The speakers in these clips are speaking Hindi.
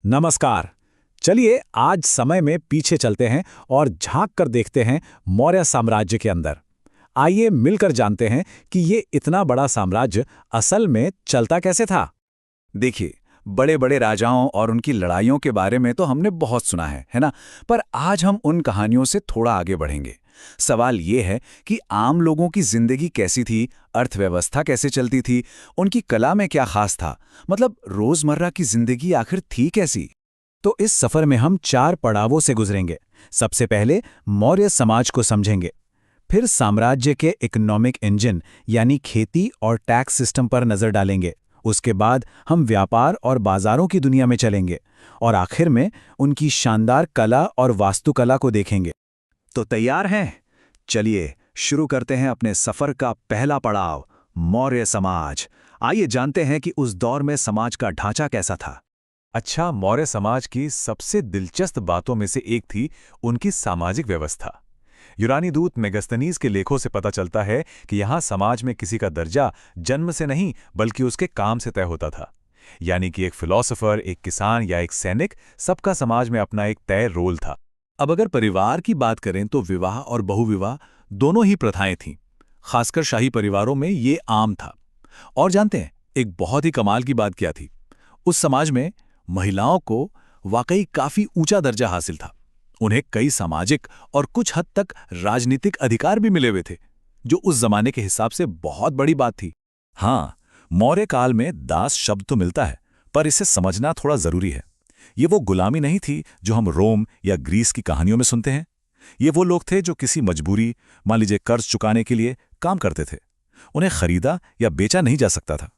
नमस्कार। चलिए आज समय में पीछे चलते हैं और झांक कर देखते हैं मौर्य साम्राज्य के अंदर। आइए मिलकर जानते हैं कि ये इतना बड़ा साम्राज्य असल में चलता कैसे था। देखिए, बड़े बड़े राजाओं और उनकी लड़ाइयों के बारे में तो हमने बहुत सुना है ना? पर आज हम उन कहानियों से थोड़ा आगे बढ़ेंगे। सवाल ये है कि आम लोगों की जिंदगी कैसी थी, अर्थव्यवस्था कैसे चलती थी, उनकी कला में क्या खास था, मतलब रोजमर्रा की जिंदगी आखिर थी कैसी? तो इस सफर में हम 4 पड़ावों से गुजरेंगे। सबसे पहले मौर्य समाज को समझेंगे, फिर साम्राज्य के इकोनॉमिक इंजन यानी खेती और टैक्स सिस्टम पर नजर डालेंगे। उसके बाद हम व्यापार और बाजारों की दुनिया में चलेंगे और आखिर में उनकी शानदार कला और वास्तुकला को देखेंगे। तो तैयार हैं? चलिए शुरू करते हैं अपने सफर का पहला पड़ाव, मौर्य समाज। आइए जानते हैं कि उस दौर में समाज का ढांचा कैसा था। अच्छा, मौर्य समाज की सबसे दिलचस्प बातों में से एक थी उनकी सामाजिक व्यवस्था। यूनानी दूत मेगस्थनीज के लेखों से पता चलता है कि यहाँ समाज में किसी का दर्जा जन्म से नहीं बल्कि उसके काम से तय होता था। यानी कि एक फिलॉसफर, एक किसान या एक सैनिक, सबका समाज में अपना एक तय रोल था। अब अगर परिवार की बात करें तो विवाह और बहुविवाह दोनों ही प्रथाएं थीं। खासकर शाही परिवारों में ये आम था। और जानते हैं, एक बहुत ही कमाल की बात क्या थी? उस समाज में महिलाओं को वाकई काफी ऊंचा दर्जा हासिल था। उन्हें कई सामाजिक और कुछ हद तक राजनीतिक अधिकार भी मिले हुए थे, जो उस जमाने के हिसाब से बहुत बड़ी बात थी। हाँ, मौर्य काल में दास शब्द तो मिलता है, पर इसे समझना थोड़ा जरूरी है। ये वो गुलामी नहीं थी जो हम रोम या ग्रीस की कहानियों में सुनते हैं। ये वो लोग थे जो किसी मजबूरी, मान लीजिए कर्ज चुकाने के लिए काम करते थे। उन्हें खरीदा या बेचा नहीं जा सकता था।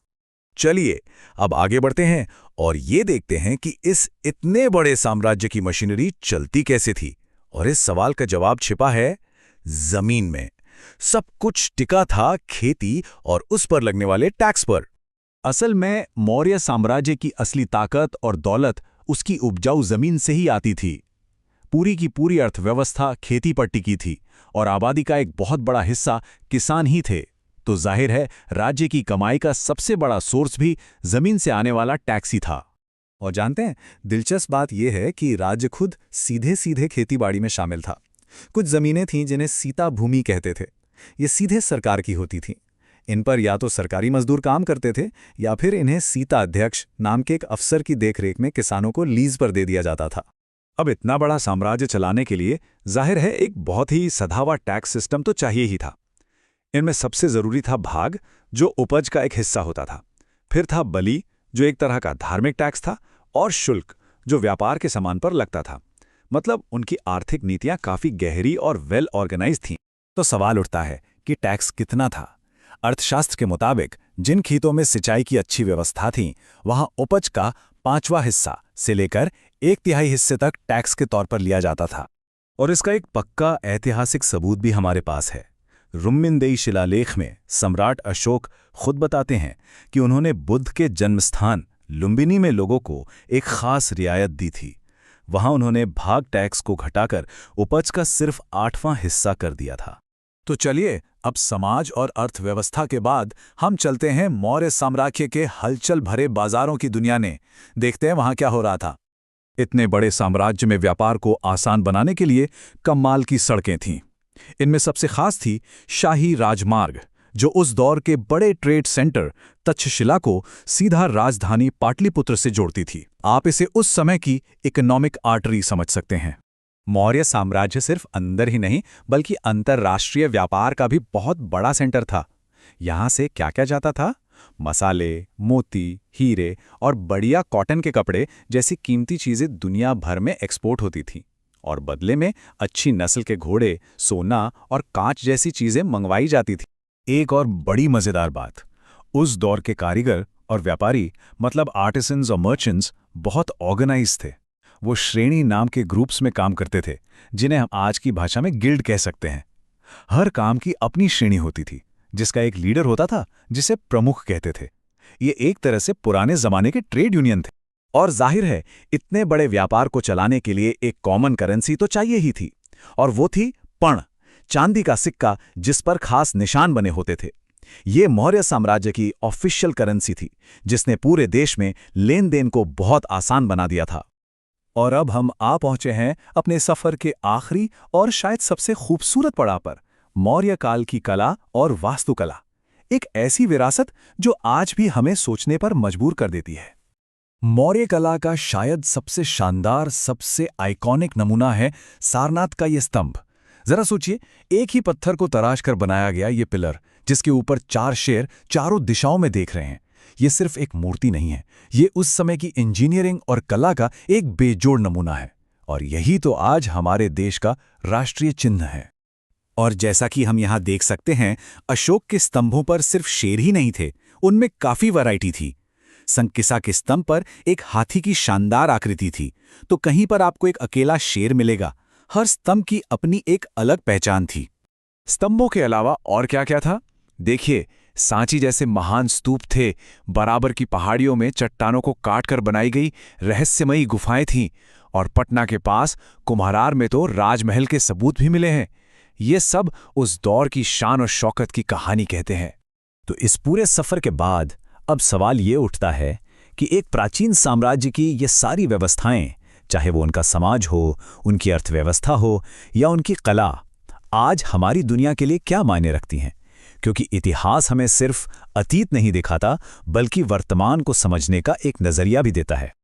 चलिए अब आगे बढ़ते हैं और ये देखते हैं कि इस इतने बड़े साम्राज्य की मशीनरी चलती कैसे थी। और इस सवाल का जवाब छिपा है जमीन में। सब कुछ टिका था खेती और उस पर लगने वाले टैक्स पर। असल में मौर्य साम्राज्य की असली ताकत और दौलत उसकी उपजाऊ जमीन से ही आती थी। पूरी की पूरी अर्थव्यवस्था खेती पर टिकी थी और आबादी का एक बहुत बड़ा हिस्सा किसान ही थे। तो जाहिर है राज्य की कमाई का सबसे बड़ा सोर्स भी जमीन से आने वाला टैक्स ही था। और जानते हैं, दिलचस्प बात यह है कि राज्य खुद सीधे सीधे खेतीबाड़ी में शामिल था। कुछ जमीनें थीं जिन्हें सीता भूमि कहते थे। ये सीधे सरकार की होती थीं। इन पर या तो सरकारी मजदूर काम करते थे या फिर इन्हें सीता अध्यक्ष नाम के एक अफसर की देखरेख में किसानों को लीज पर दे दिया जाता था। अब इतना बड़ा साम्राज्य चलाने के लिए जाहिर है एक बहुत ही सधावा टैक्स सिस्टम तो चाहिए ही था। इनमें सबसे जरूरी था भाग, जो उपज का एक हिस्सा होता था। फिर था बलि, जो एक तरह का धार्मिक टैक्स था, और शुल्क, जो व्यापार के सामान पर लगता था। मतलब उनकी आर्थिक नीतियां काफी गहरी और वेल ऑर्गेनाइज थीं। तो सवाल उठता है कि टैक्स कितना था? अर्थशास्त्र के मुताबिक जिन खेतों में सिंचाई की अच्छी व्यवस्था थी, वहां उपज का 5वां हिस्सा से लेकर 1/3 हिस्से तक टैक्स के तौर पर लिया जाता था। और इसका एक पक्का ऐतिहासिक सबूत भी हमारे पास है। रुम्मिनदेई शिलालेख में सम्राट अशोक खुद बताते हैं कि उन्होंने बुद्ध के जन्मस्थान लुम्बिनी में लोगों को एक खास रियायत दी थी। वहां उन्होंने भाग टैक्स को घटाकर उपज का सिर्फ 8वां हिस्सा कर दिया था। तो चलिए अब समाज और अर्थव्यवस्था के बाद हम चलते हैं मौर्य साम्राज्य के हलचल भरे बाजारों की दुनिया में। देखते हैं वहां क्या हो रहा था। इतने बड़े साम्राज्य में व्यापार को आसान बनाने के लिए कमाल की सड़कें थीं। इनमें सबसे खास थी शाही राजमार्ग, जो उस दौर के बड़े ट्रेड सेंटर तक्षशिला को सीधा राजधानी पाटलिपुत्र से जोड़ती थी। आप इसे उस समय की इकोनॉमिक आर्टरी समझ सकते हैं। मौर्य साम्राज्य सिर्फ अंदर ही नहीं बल्कि अंतर्राष्ट्रीय व्यापार का भी बहुत बड़ा सेंटर था। यहाँ से क्या क्या जाता था? मसाले, मोती, हीरे और बढ़िया कॉटन के कपड़े जैसी कीमती चीजें दुनिया भर में एक्सपोर्ट होती थीं। और बदले में अच्छी नस्ल के घोड़े, सोना और कांच जैसी चीजें मंगवाई जाती थी। एक और बड़ी मजेदार बात, उस दौर के कारीगर और व्यापारी, मतलब आर्टिसंस और मर्चेंट्स, बहुत ऑर्गेनाइज थे। वो श्रेणी नाम के ग्रुप्स में काम करते थे, जिन्हें हम आज की भाषा में गिल्ड कह सकते हैं। हर काम की अपनी श्रेणी होती थी, जिसका एक लीडर होता था, जिसे प्रमुख कहते थे। ये एक तरह से पुराने जमाने के ट्रेड यूनियन थे। और जाहिर है इतने बड़े व्यापार को चलाने के लिए एक कॉमन करेंसी तो चाहिए ही थी, और वो थी पण, चांदी का सिक्का जिस पर खास निशान बने होते थे। ये मौर्य साम्राज्य की ऑफिशियल करेंसी थी, जिसने पूरे देश में लेन देन को बहुत आसान बना दिया था। और अब हम आ पहुंचे हैं अपने सफर के आखिरी और शायद सबसे खूबसूरत पड़ाव पर, मौर्य काल की कला और वास्तुकला। एक ऐसी विरासत जो आज भी हमें सोचने पर मजबूर कर देती है। मौर्य कला का शायद सबसे शानदार, सबसे आइकॉनिक नमूना है सारनाथ का ये स्तंभ। जरा सोचिए, एक ही पत्थर को तराश कर बनाया गया ये पिलर, जिसके ऊपर 4 शेर चारों दिशाओं में देख रहे हैं। ये सिर्फ एक मूर्ति नहीं है, ये उस समय की इंजीनियरिंग और कला का एक बेजोड़ नमूना है। और यही तो आज हमारे देश का राष्ट्रीय चिन्ह है। और जैसा कि हम यहाँ देख सकते हैं, अशोक के स्तंभों पर सिर्फ शेर ही नहीं थे, उनमें काफी वैरायटी थी। संकिसा के स्तंभ पर एक हाथी की शानदार आकृति थी, तो कहीं पर आपको एक अकेला शेर मिलेगा। हर स्तंभ की अपनी एक अलग पहचान थी। स्तंभों के अलावा और क्या-क्या था? देखिए, सांची जैसे महान स्तूप थे, बराबर की पहाड़ियों में चट्टानों को काटकर बनाई गई रहस्यमयी गुफाएं थीं, और पटना के पास कुम्हारार में तो राजमहल के सबूत भी मिले हैं। ये सब उस दौर की शान और शौकत की कहानी कहते हैं। तो इस पूरे सफर के बाद अब सवाल ये उठता है कि एक प्राचीन साम्राज्य की ये सारी व्यवस्थाएं, चाहे वो उनका समाज हो, उनकी अर्थव्यवस्था हो या उनकी कला, आज हमारी दुनिया के लिए क्या मायने रखती हैं? क्योंकि इतिहास हमें सिर्फ अतीत नहीं दिखाता, बल्कि वर्तमान को समझने का एक नजरिया भी देता है।